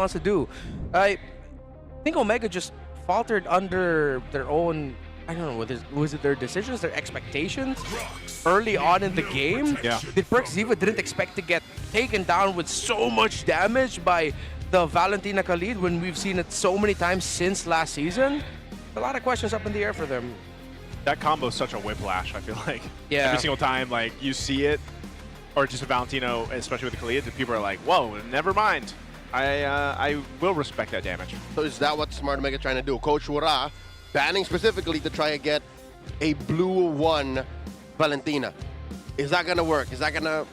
wants to do. I think Omega just faltered under their own, I don't know, was it their decisions, their expectations early on in the game? Yeah. Did Perks Ziva didn't expect to get taken down with so much damage by the Valentina Khalid when we've seen it so many times since last season? A lot of questions up in the air for them. That combo is such a whiplash, I feel like. Yeah. Every single time, like, you see it, or just a Valentino, especially with the Khalid, people are like, whoa, never mind. I will respect that damage. So is that what Smart Omega trying to do? Coach Wara banning specifically to try and get a blue 1 Valentina. Is that going to work? Is that going to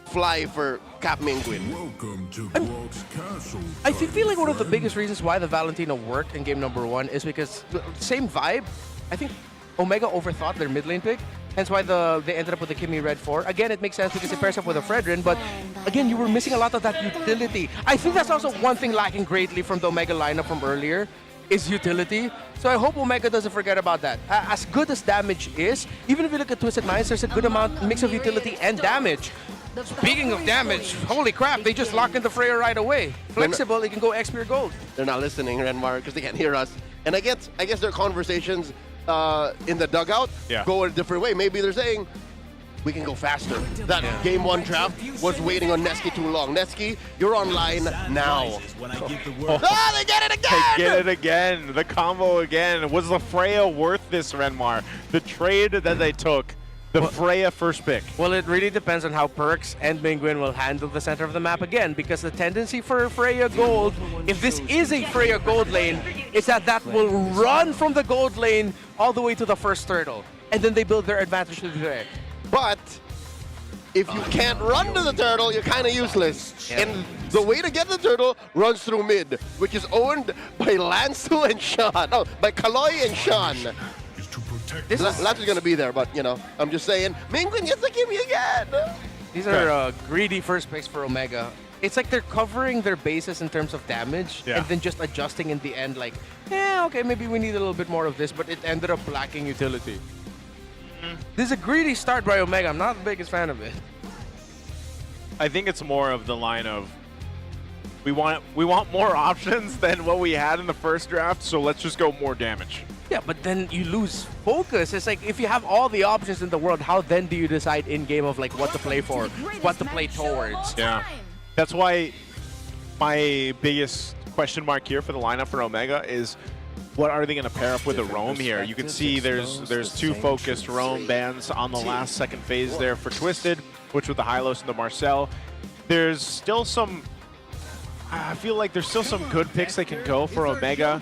fly for Cap Minguin? Welcome to Quark's Castle. I feel like one of the biggest reasons why the Valentina worked in game number 1 is because same vibe. I think Omega overthought their mid lane pick, hence why they ended up with the Kimmy Red 4. Again, it makes sense because it pairs up with a Fredrin, but again, you were missing a lot of that utility. I think that's also one thing lacking greatly from the Omega lineup from earlier, is utility. So I hope Omega doesn't forget about that. As good as damage is, even if you look at Twisted Minds, there's a good mix of utility and damage. Speaking of damage, holy crap, they just locked in the Freya right away. Flexible, it can go XP or gold. They're not listening, Renmar, because they can't hear us. And I guess their conversations in the dugout go a different way. Maybe they're saying, we can go faster. That game 1 draft was waiting on Neski too long. Neski, you're online now. Ah, they get it again! They get it again. The combo again. Was the Freya worth this, Renmar? The trade that they took, the Freya first pick. Well, it really depends on how Perks and Minguin will handle the center of the map again, because the tendency for Freya Gold, if this is a Freya Gold lane, is that will run from the gold lane all the way to the first turtle, and then they build their advantage through there. But if you can't run to the turtle, you're kind of useless. Yeah. And the way to get the turtle runs through mid, which is owned by Lansu and Sean. No, by Kaloy and Sean. Lansu's going to be there, but, you know, I'm just saying, Minguin gets to give me again. These are greedy first picks for Omega. It's like they're covering their bases in terms of damage and then just adjusting in the end, like, yeah, okay, maybe we need a little bit more of this, but it ended up lacking utility. This is a greedy start by Omega. I'm not the biggest fan of it. I think it's more of the line of we want more options than what we had in the first draft, so let's just go more damage. Yeah, but then you lose focus. It's like if you have all the options in the world, how then do you decide in game of like what to play for, what to play towards? Yeah, that's why my biggest question mark here for the lineup for Omega is, what are they going to pair up with a roam here? You can see there's 2 focused roam bands on the last second phase there for Twisted, which with the Hylos and the Marcel. There's still some, I feel like there's still some good picks they can go for Omega.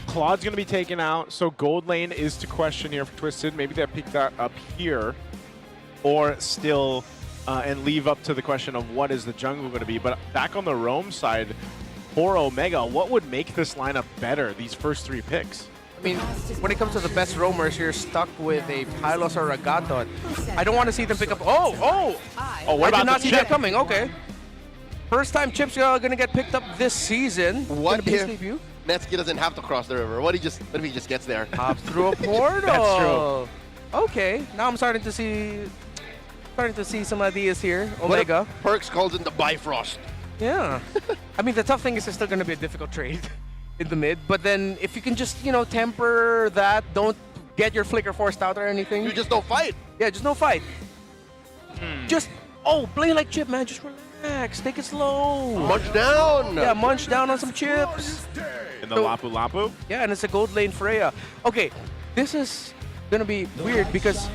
Claude's going to be taken out, so gold lane is to question here for Twisted. Maybe they pick that up here, or still, and leave up to the question of what is the jungle going to be. But back on the roam side, for Omega, what would make this lineup better, these first 3 picks? I mean, when it comes to the best roamers, you're stuck with a Pylos or a Gatot. I don't want to see them pick up... Oh, what I about did not the see Chip? that coming. Okay. First time Chip's going to get picked up this season. What if Netsuki doesn't have to cross the river? What if he just gets there? Hops through a portal. That's true. Okay, now I'm starting to see some ideas here. Omega. What if Perks calls in the Bifrost? Yeah. I mean, the tough thing is it's still going to be a difficult trade in the mid. But then if you can just, you know, temper that, don't get your flicker forced out or anything. You just don't fight. Yeah, just no fight. Just, play like Chip, man. Just relax. Take it slow. Munch down. Yeah, munch down on some chips. In the Lapu Lapu? Yeah, and it's a gold lane Freya. Okay, this is going to be weird because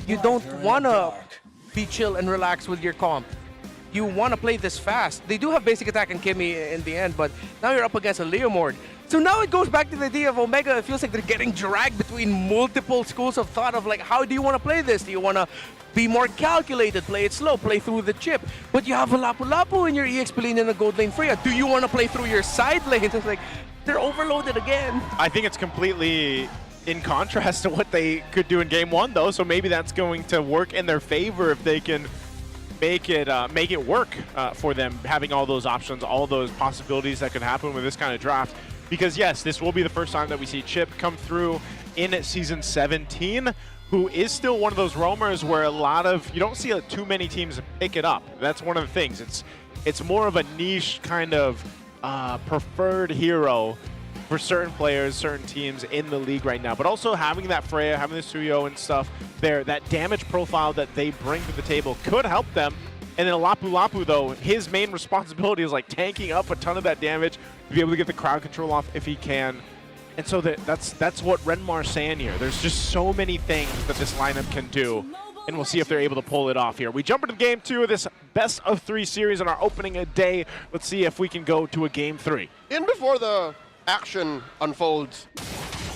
you don't want to be chill and relax with your comp. You want to play this fast. They do have basic attack and Kimmy in the end, but now you're up against a Leomord. So now it goes back to the idea of Omega. It feels like they're getting dragged between multiple schools of thought of like, how do you want to play this? Do you want to be more calculated, play it slow, play through the chip? But you have a Lapu Lapu in your EXP lane and a gold lane Freya. Do you want to play through your side lanes? It's like, they're overloaded again. I think it's completely in contrast to what they could do in game 1, though, so maybe that's going to work in their favor if they can make it work for them, having all those options, all those possibilities that could happen with this kind of draft. Because yes, this will be the first time that we see Chip come through in Season 17, who is still one of those roamers where you don't see too many teams pick it up. That's one of the things. It's more of a niche kind of preferred hero for certain players, certain teams in the league right now. But also having that Freya, having the Suyo and stuff there, that damage profile that they bring to the table could help them. And then Lapu Lapu, though, his main responsibility is like tanking up a ton of that damage to be able to get the crowd control off if he can. And so that's what Renmar's saying here. There's just so many things that this lineup can do. And we'll see if they're able to pull it off here. We jump into game 2 of this best of 3 series on our opening a day. Let's see if we can go to a game 3. In before the action unfolds,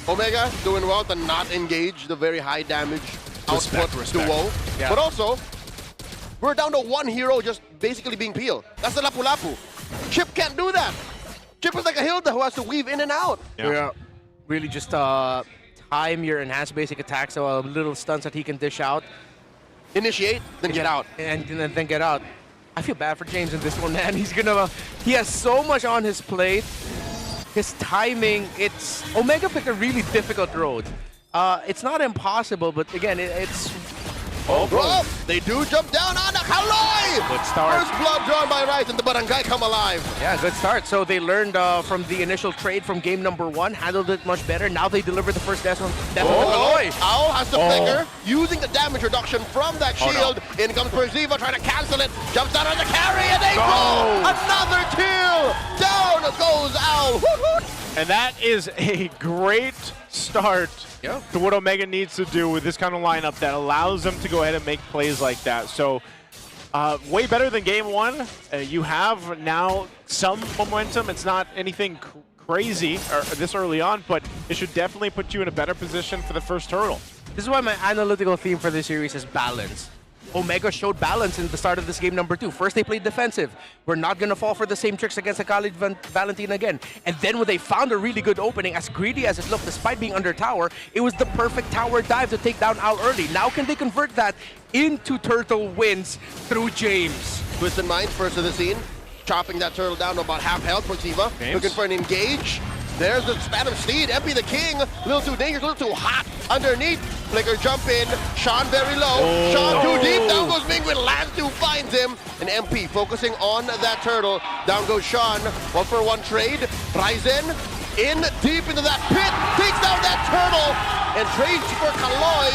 Omega doing well to not engage the very high damage output duo. Yeah. But also, we're down to 1 hero just basically being peeled. That's the Lapu Lapu. Chip can't do that. Chip is like a Hilda who has to weave in and out. Yeah. Really just time your enhanced basic attack, so little stunts that he can dish out. Initiate, then get out. And then get out. I feel bad for James in this one, man. He has so much on his plate. His timing, Omega picked a really difficult road. It's not impossible, but again, it's... Oh, bro. They do jump down on Kaloi! Good start. First blood drawn by Rice and the Barangay come alive. Yeah, good start. So they learned from the initial trade from game number 1, handled it much better. Now they deliver the first death of Kaloi. Owl has to flicker, using the damage reduction from that shield. In comes Perziva trying to cancel it. Jumps down on the carry and April! Another kill! Down goes Owl! Woo-hoo! And that is a great start to what Omega needs to do with this kind of lineup that allows them to go ahead and make plays like that. So way better than game 1. You have now some momentum. It's not anything crazy this early on, but it should definitely put you in a better position for the first hurdle. This is why my analytical theme for this series is balance. Omega showed balance in the start of this game number 2. First, they played defensive. We're not going to fall for the same tricks against Akali Valentina again. And then when they found a really good opening, as greedy as it looked, despite being under tower, it was the perfect tower dive to take down Owl early. Now can they convert that into turtle wins through James? Twisted Minds, first of the scene. Chopping that turtle down to about half health. Perziva looking for an engage. There's the Spanish Steed, MP the King, a little too dangerous, a little too hot underneath. Flicker jump in, Sean very low, Sean too deep, down goes Mingwin, Lantu finds him, and MP focusing on that turtle. Down goes Sean, 1-for-1 trade, Ryzen in deep into that pit, takes down that turtle, and trades for Kaloi,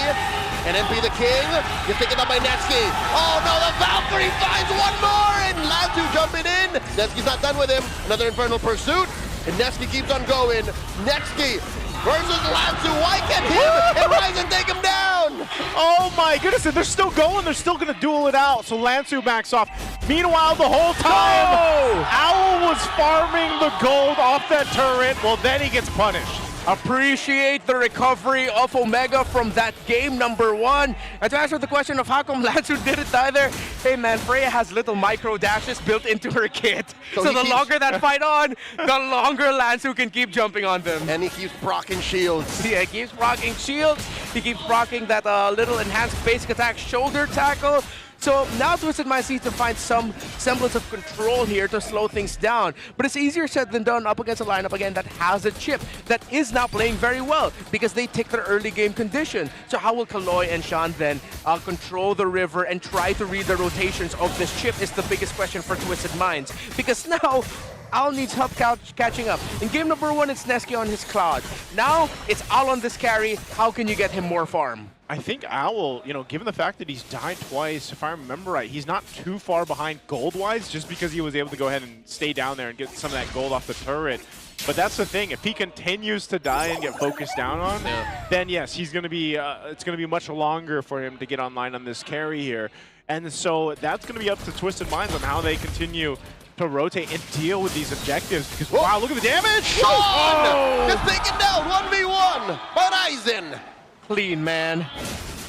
and MP the King gets taken up by Netsky. Oh no, the Valkyrie finds one more, and Lantu jumping in, Netsky's not done with him, another Infernal Pursuit. And Netsky keeps on going. Netsky versus Lanzu. Why can't him and Ryzen take him down? Oh my goodness, and they're still going. They're still going to duel it out. So Lanzu backs off. Meanwhile, the whole time, Owl was farming the gold off that turret. Well, then he gets punished. Appreciate the recovery of Omega from that game number 1. And to answer the question of how come Lanzu didn't die there, hey man, Freya has little micro dashes built into her kit. So the longer that fight on, the longer Lanzu can keep jumping on them. And he keeps proccing shields. Yeah, he keeps proccing shields. He keeps proccing that little enhanced basic attack shoulder tackle. So now Twisted Minds needs to find some semblance of control here to slow things down. But it's easier said than done up against a lineup, again, that has a chip that is now playing very well because they take their early game condition. So how will Kaloi and Sean then control the river and try to read the rotations of this chip is the biggest question for Twisted Minds. Because now, Owl needs help catching up. In game number 1, it's Nesky on his cloud. Now, it's Owl on this carry. How can you get him more farm? I think Owl, given the fact that he's died twice, if I remember right, he's not too far behind gold-wise just because he was able to go ahead and stay down there and get some of that gold off the turret. But that's the thing, if he continues to die and get focused down on, then yes, he's going to be, it's going to be much longer for him to get online on this carry here. And so that's going to be up to Twisted Minds on how they continue to rotate and deal with these objectives. Because, wow, look at the damage! Sean just taken down 1v1 by Ryzen. Clean, man.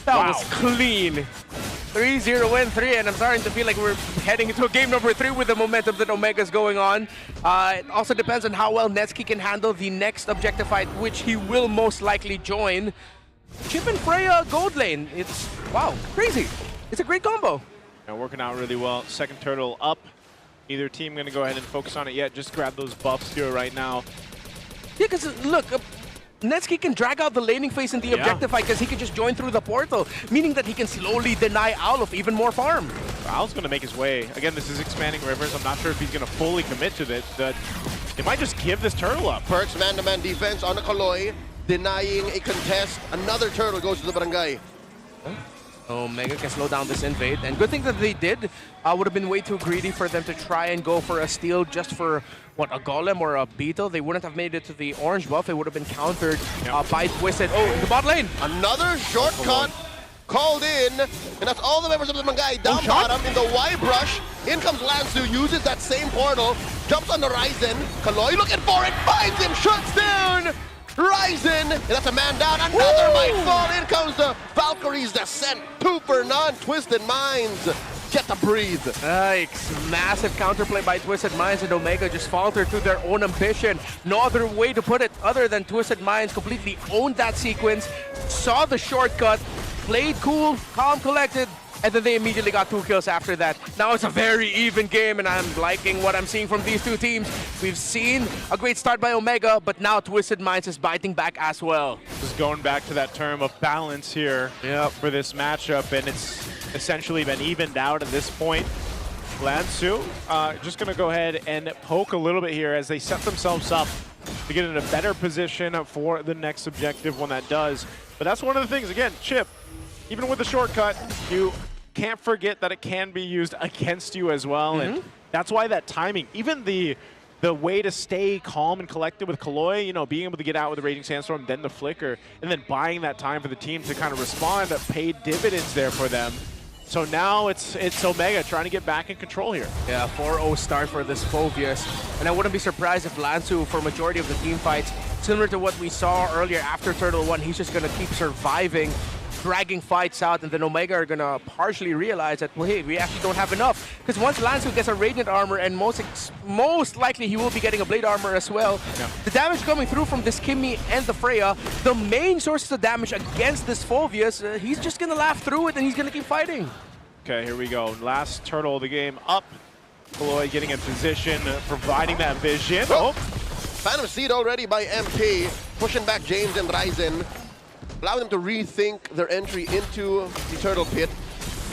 That was clean. 3-0 win 3, and I'm starting to feel like we're heading into game number 3 with the momentum that Omega's going on. It also depends on how well Netsky can handle the next objective fight, which he will most likely join. Chip and Freya gold lane. It's, wow, crazy. It's a great combo. And working out really well. Second turtle up. Neither team going to go ahead and focus on it yet. Just grab those buffs here right now. Yeah, because look, Netsky can drag out the laning phase in the objective fight because he can just join through the portal, meaning that he can slowly deny Owl of even more farm. Al's going to make his way. Again, this is expanding rivers. I'm not sure if he's going to fully commit to this. They might just give this turtle up. Perks man-to-man defense on the Kaloy, denying a contest. Another turtle goes to the barangay. Omega can slow down this invade, and good thing that they did. Would have been way too greedy for them to try and go for a steal just for, what, a golem or a beetle. They wouldn't have made it to the orange buff. It would have been countered by Twisted. Oh, in the bot lane! Another shortcut called in, and that's all the members of the barangay down bottom in the Y brush. In comes Lansu, uses that same portal, jumps on the Ryzen. Kaloy looking for it, finds him, shuts down! Ryzen, and that's a man down, another might fall. In comes the Valkyrie's Descent, 2 for none. Twisted Minds get to breathe. Massive counterplay by Twisted Minds, and Omega just faltered through their own ambition. No other way to put it other than Twisted Minds completely owned that sequence, saw the shortcut, played cool, calm, collected, and then they immediately got 2 kills after that. Now it's a very even game, and I'm liking what I'm seeing from these two teams. We've seen a great start by Omega, but now Twisted Minds is biting back as well. Just going back to that term of balance here for this matchup, and it's essentially been evened out at this point. Lansu just going to go ahead and poke a little bit here as they set themselves up to get in a better position for the next objective when that does. But that's one of the things, again, Chip, even with the shortcut, you can't forget that it can be used against you as well, and that's why that timing, even the way to stay calm and collected with Kaloy, you know, being able to get out with the Raging Sandstorm, then the Flicker, and then buying that time for the team to kind of respond, that paid dividends there for them. So now it's Omega trying to get back in control here. Yeah, 4-0 start for this Phovius, and I wouldn't be surprised if Lansu, for majority of the team fights, similar to what we saw earlier after Turtle 1, he's just going to keep surviving, dragging fights out, and then Omega are gonna partially realize that, well, hey, we actually don't have enough. Because once Lansu gets a Radiant armor, and most likely he will be getting a Blade armor as well, the damage coming through from this Kimmy and the Freya, the main sources of damage against this Phovius, he's just gonna laugh through it and he's gonna keep fighting. Okay, here we go. Last turtle of the game up. Kaloy getting in position, providing that vision. Oh! Phantom Seed already by MP, pushing back James and Ryzen, allowing them to rethink their entry into the Turtle Pit.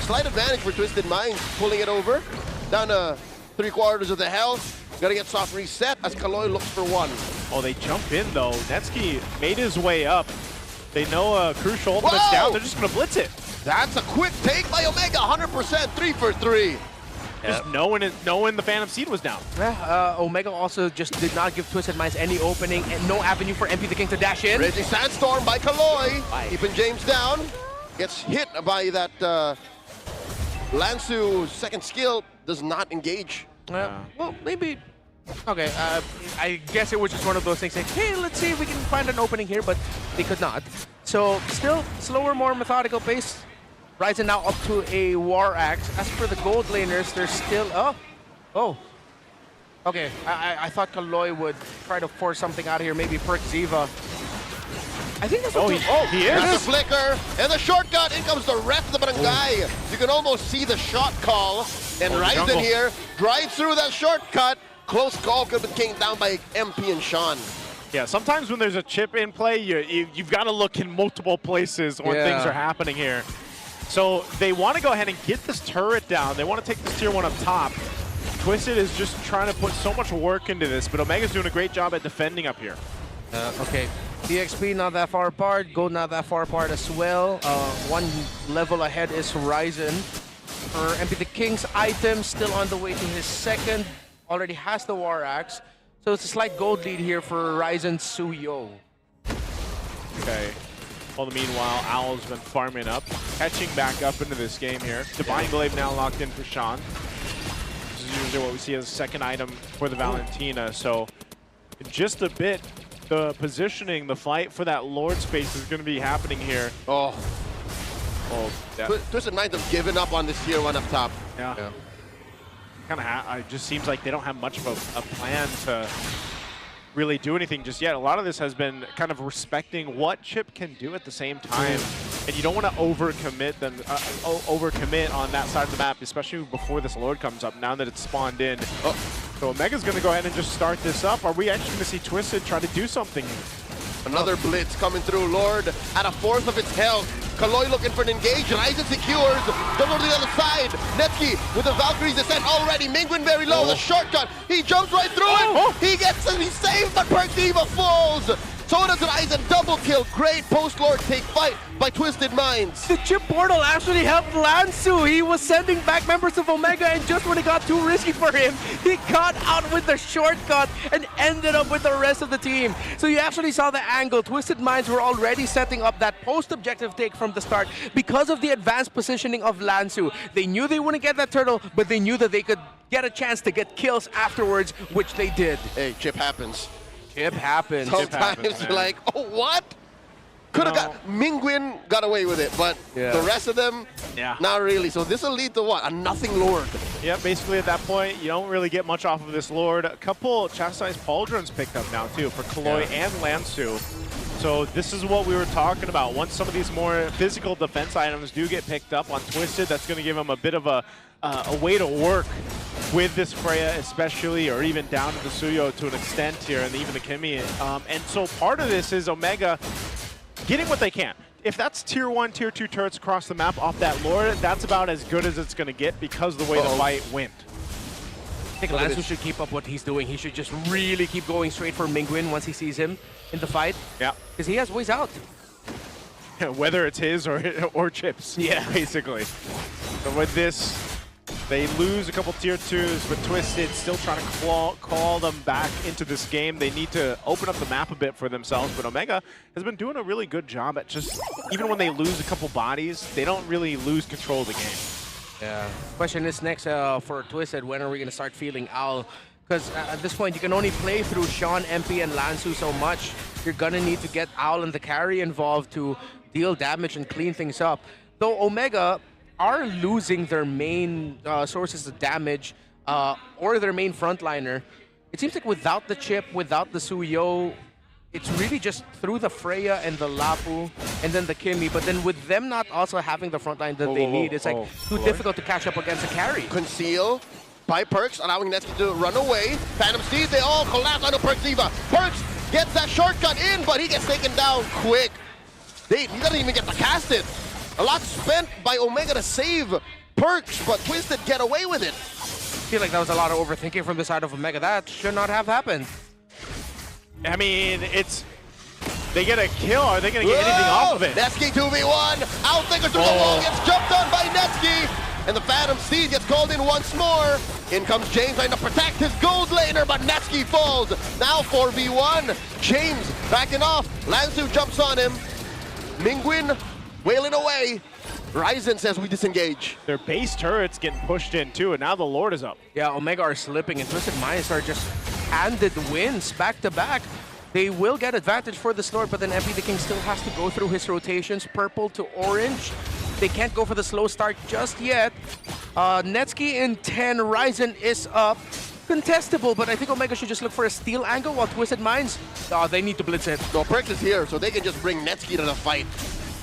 Slight advantage for Twisted Minds, pulling it over. Down to 3/4 of the health. Gotta get soft reset as Kaloy looks for 1. Oh, they jump in though. Netsky made his way up. They know a crucial ultimate's down. They're just gonna blitz it. That's a quick take by Omega, 100%, 3 for 3. Just knowing the Phantom Seed was down. Yeah, Omega also just did not give Twisted Minds any opening and no avenue for MP the King to dash in. Raging Sandstorm by Kaloy, keeping James down. Gets hit by that Lansu's second skill, does not engage. Well, maybe. Okay, I guess it was just one of those things like, hey, let's see if we can find an opening here, but they could not. So, still slower, more methodical pace. Ryzen now up to a War Axe. As for the gold laners, they're still... Oh. Okay, I thought Kaloy would try to force something out of here, maybe perk Ziva. I think that's what he is. That's the flicker, and the shortcut, in comes the rest of the barangay. You can almost see the shot call, and Ryzen here drives through that shortcut. Close call could be came down by MP and Sean. Yeah, sometimes when there's a chip in play, you've got to look in multiple places when things are happening here. So they want to go ahead and get this turret down. They want to take this tier 1 up top. Twisted is just trying to put so much work into this, but Omega's doing a great job at defending up here. Okay, DXP not that far apart, Gold not that far apart as well. 1 level ahead is Ryzen. For MP the King's item, still on the way to his second. Already has the War Axe. So it's a slight gold lead here for Ryzen Suyo. Okay. Well, meanwhile, Owl's been farming up, catching back up into this game here. Divine Glaive now locked in for Sean. This is usually what we see as a second item for the Valentina. So in just a bit, the positioning, the fight for that Lord space is going to be happening here. Twisted Minds have given up on this tier 1 up top. Yeah. Kind of, it just seems like they don't have much of a plan to really do anything just yet. A lot of this has been kind of respecting what Chip can do at the same time, and you don't want to overcommit on that side of the map, especially before this Lord comes up. Now that it's spawned in, so Omega's going to go ahead and just start this up. Are we actually going to see Twisted try to do something? Another blitz coming through. Lord at 1/4 of its health. Kaloy looking for an engage. Ryzen secures. Jumps over to the other side. Netsky with the Valkyrie's descent already. Mingwin very low. The shortcut. He jumps right through it. He gets it. He's saved, but Perkdiva falls. So does Ryzen. Double kill. Great post-Lord take fight by Twisted Minds. The chip portal actually helped Lansu. He was sending back members of Omega, and just when it got too risky for him, he got out with the shortcut and ended up with the rest of the team. So you actually saw the angle. Twisted Minds were already setting up that post-objective take from the start because of the advanced positioning of Lansu. They knew they wouldn't get that turtle, but they knew that they could get a chance to get kills afterwards, which they did. Hey, chip happens. Chip happens. Sometimes you're like, oh, what? Could have got Mingwin got away with it, but the rest of them, not really. So this will lead to what? A nothing Lord. Yeah, basically at that point, you don't really get much off of this Lord. A couple chastised pauldrons picked up now too for Kaloy and Lansu. So this is what we were talking about. Once some of these more physical defense items do get picked up on Twisted, that's going to give them a bit of a way to work with this Freya especially, or even down to the Suyo to an extent here, and even the Kimi. And so part of this is Omega getting what they can. If that's tier 1, tier 2 turrets across the map off that Lord, that's about as good as it's going to get because of the way the fight went. I think Lansu should keep up what he's doing. He should just really keep going straight for Mingwin once he sees him in the fight. Yeah. Because he has ways out. Whether it's his or Chip's. Yeah. Basically. So with this, they lose a couple tier 2s, but Twisted still trying to call them back into this game. They need to open up the map a bit for themselves, but Omega has been doing a really good job at just, even when they lose a couple bodies, they don't really lose control of the game. Yeah. Question is next for Twisted, when are we going to start feeling Owl? Because at this point, you can only play through Sean, MP, and Lansu so much. You're going to need to get Owl and the carry involved to deal damage and clean things up. Though Omega are losing their main sources of damage or their main frontliner. It seems like without the chip, without the Suyo, it's really just through the Freya and the Lapu and then the Kimi. But then with them not also having the frontline that they need, it's like too difficult to catch up against a carry. Conceal by Perks, allowing Netsky to run away. Phantom Steed, they all collapse onto Perkdiva. Perks gets that shortcut in, but he gets taken down quick. He doesn't even get to cast it. A lot spent by Omega to save Perks, but Twisted get away with it. I feel like that was a lot of overthinking from the side of Omega. That should not have happened. I mean, they get a kill. Are they going to get anything off of it? Netsky 2v1. Outthinker through the wall, gets jumped on by Netsky. And the Phantom Steed gets called in once more. In comes James trying to protect his gold laner, but Netsky falls. Now 4v1. James backing off. Lansu jumps on him. Mingwin wailing away. Ryzen says we disengage. Their base turret's getting pushed in too, and now the Lord is up. Yeah, Omega are slipping, and Twisted Minds are just handed wins back to back. They will get advantage for this Lord, but then MP the King still has to go through his rotations, purple to orange. They can't go for the slow start just yet. Netsky in 10, Ryzen is up. Contestable, but I think Omega should just look for a steal angle while Twisted Minds, they need to blitz it. No, Perks is here, so they can just bring Netsky to the fight.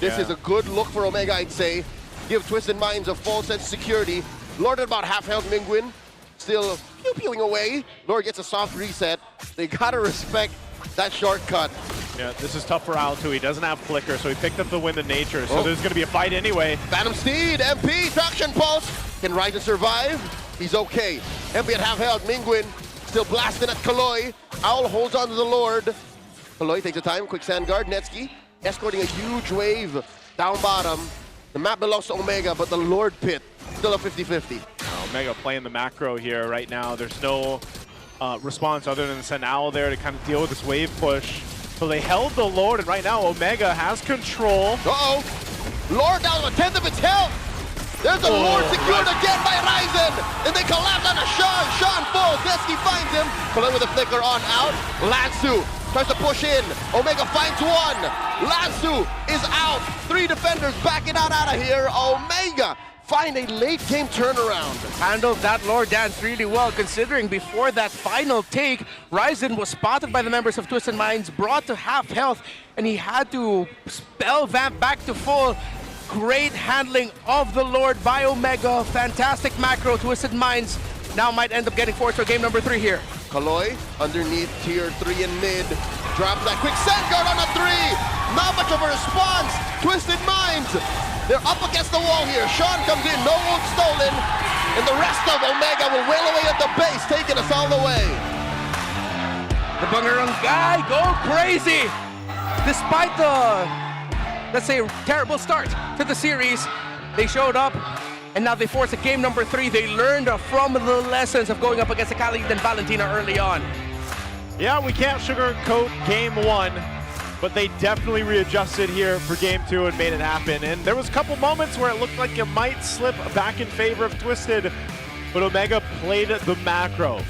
This is a good look for Omega, I'd say. Give Twisted Minds a false sense of security. Lord at about half health, Mingwin. Still pew-pewing away. Lord gets a soft reset. They gotta respect that shortcut. Yeah, this is tough for Owl too. He doesn't have Flicker, so he picked up the Wind of Nature. So there's gonna be a fight anyway. Phantom Steed, MP, Traction Pulse. Can Ryzen survive? He's okay. MP at half health, Mingwin still blasting at Kaloy. Owl holds on to the Lord. Kaloy takes the time, quick sand guard, Netsky escorting a huge wave down bottom. The map belongs to Omega, but the Lord pit still a 50-50. Omega playing the macro here right now. There's no response other than send Owl there to kind of deal with this wave push. So they held the Lord, and right now Omega has control. Uh-oh. Lord down to a tenth of its health. There's the Lord secured again by Ryzen. And they collapse on a Sean. Sean falls. Netsky finds him. Pulling with a flicker on out. Lansu tries to push in. Omega finds one. Lansu is out. 3 defenders backing out of here. Omega find a late game turnaround. Handled that Lord dance really well, considering before that final take, Ryzen was spotted by the members of Twisted Minds, brought to half health, and he had to spell vamp back to full. Great handling of the Lord by Omega. Fantastic macro. Twisted Minds now might end up getting forced for game number 3 here. Kaloy underneath tier 3 in mid. Drops that quick send guard on a 3. Not much of a response. Twisted Minds. They're up against the wall here. Sean comes in, no ult stolen. And the rest of Omega will wail away at the base, taking us all the way. The Bungarang guy go crazy. Despite the, let's say, terrible start to the series, they showed up, and now they force a game number 3. They learned from the lessons of going up against the Khalid and Valentina early on. Yeah, we can't sugarcoat game 1, but they definitely readjusted here for game 2 and made it happen. And there was a couple moments where it looked like it might slip back in favor of Twisted, but Omega played the macro.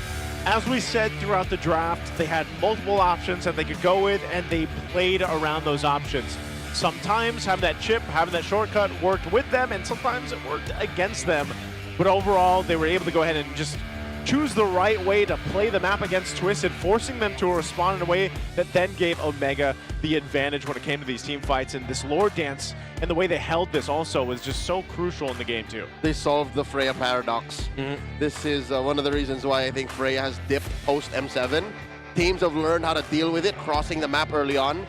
As we said throughout the draft, they had multiple options that they could go with, and they played around those options. Sometimes having that chip, having that shortcut worked with them, and sometimes it worked against them. But overall, they were able to go ahead and just choose the right way to play the map against Twisted, forcing them to respond in a way that then gave Omega the advantage when it came to these team fights. And this Lord Dance and the way they held this also was just so crucial in the game too. They solved the Freya paradox. This is one of the reasons why I think Freya has dipped post M7. Teams have learned how to deal with it, crossing the map early on.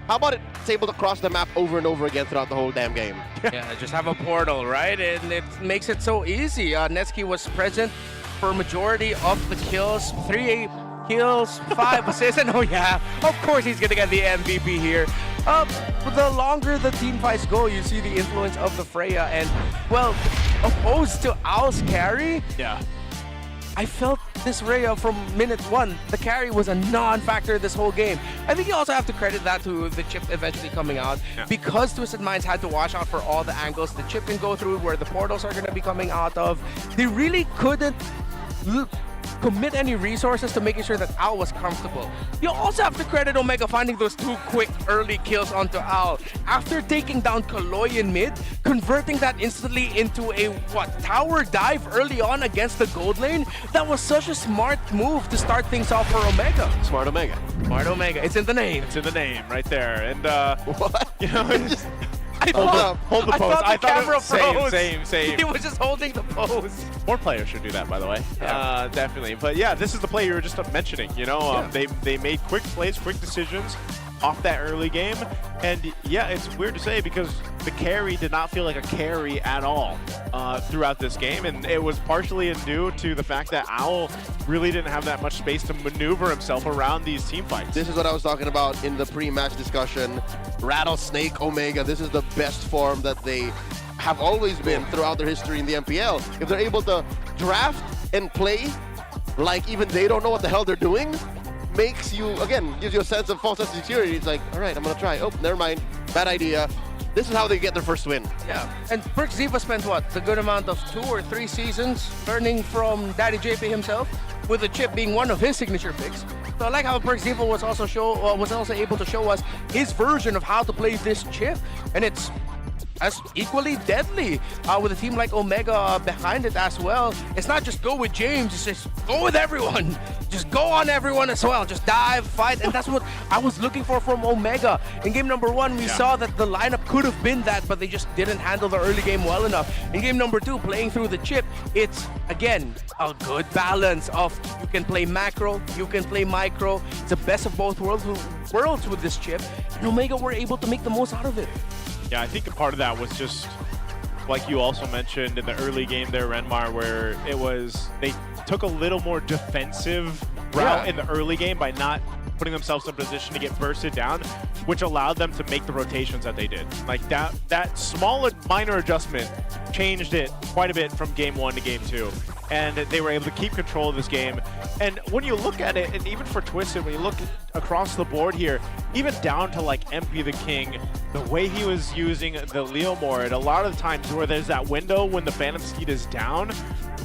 How about it's able to cross the map over and over again throughout the whole damn game? Yeah, just have a portal, right? And it makes it so easy. Netsky was present for majority of the kills, 3 kills, 5 assists, and oh yeah, of course he's gonna get the MVP here. The longer the team fights go, you see the influence of the Freya, and well, opposed to Owl's carry, Yeah. I felt this Freya from minute 1. The carry was a non-factor this whole game. I think you also have to credit that to the chip eventually coming out. Yeah. Because Twisted Minds had to watch out for all the angles the chip can go through, where the portals are going to be coming out of. They really couldn't commit any resources to making sure that Owl was comfortable. You also have to credit Omega finding those 2 quick early kills onto Owl. After taking down Kaloy in mid, converting that instantly into a, tower dive early on against the gold lane? That was such a smart move to start things off for Omega. Smart Omega. Smart Omega, it's in the name. It's in the name right there. And, What? you know, it's I Hold thought, up. hold the I pose. thought the camera froze. Same. He was just holding the pose. More players should do that, by the way. Yeah. Definitely. But yeah, this is the play you were just mentioning. You know, Yeah. they made quick plays, quick decisions off that early game. And yeah, it's weird to say because the carry did not feel like a carry at all throughout this game. And it was partially due to the fact that Owl really didn't have that much space to maneuver himself around these team fights. This is what I was talking about in the pre-match discussion. Rattlesnake Omega, this is the best form that they have always been throughout their history in the MPL. If they're able to draft and play like even they don't know what the hell they're doing, makes you, again, gives you a sense of false sense of security. It's like, all right, I'm going to try. Oh, never mind. Bad idea. This is how they get their first win. Yeah, and Perk Ziva spent what? The good amount of 2 or 3 seasons learning from Daddy JP himself, with the chip being one of his signature picks. So I like how Perk Ziva was also able to show us his version of how to play this chip, and it's as equally deadly with a team like Omega behind it as well. It's not just go with James, it's just go with everyone. Just go on everyone as well. Just dive, fight, and that's what I was looking for from Omega. In game number 1, we saw that the lineup could have been that, but they just didn't handle the early game well enough. In game number 2, playing through the chip, it's, again, a good balance of you can play macro, you can play micro. It's the best of both worlds with this chip, and Omega were able to make the most out of it. Yeah, I think a part of that was just, like you also mentioned in the early game there, Renmar, where it was, they took a little more defensive route in the early game by not putting themselves in a position to get bursted down, which allowed them to make the rotations that they did. Like that small minor adjustment changed it quite a bit from game 1 to game 2. And they were able to keep control of this game. And when you look at it, and even for Twisted, when you look across the board here, even down to like MP the King, the way he was using the Leomord, a lot of the times where there's that window when the Phantom Steed is down,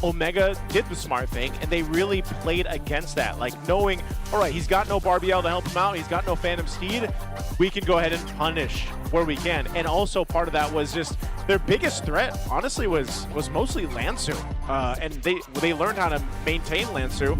Omega did the smart thing, and they really played against that. Like knowing, all right, he's got no Barbiel to help him out, he's got no Phantom Steed, we can go ahead and punish where we can. And also part of that was just their biggest threat, honestly, was mostly Lansu. And they learned how to maintain Lansu.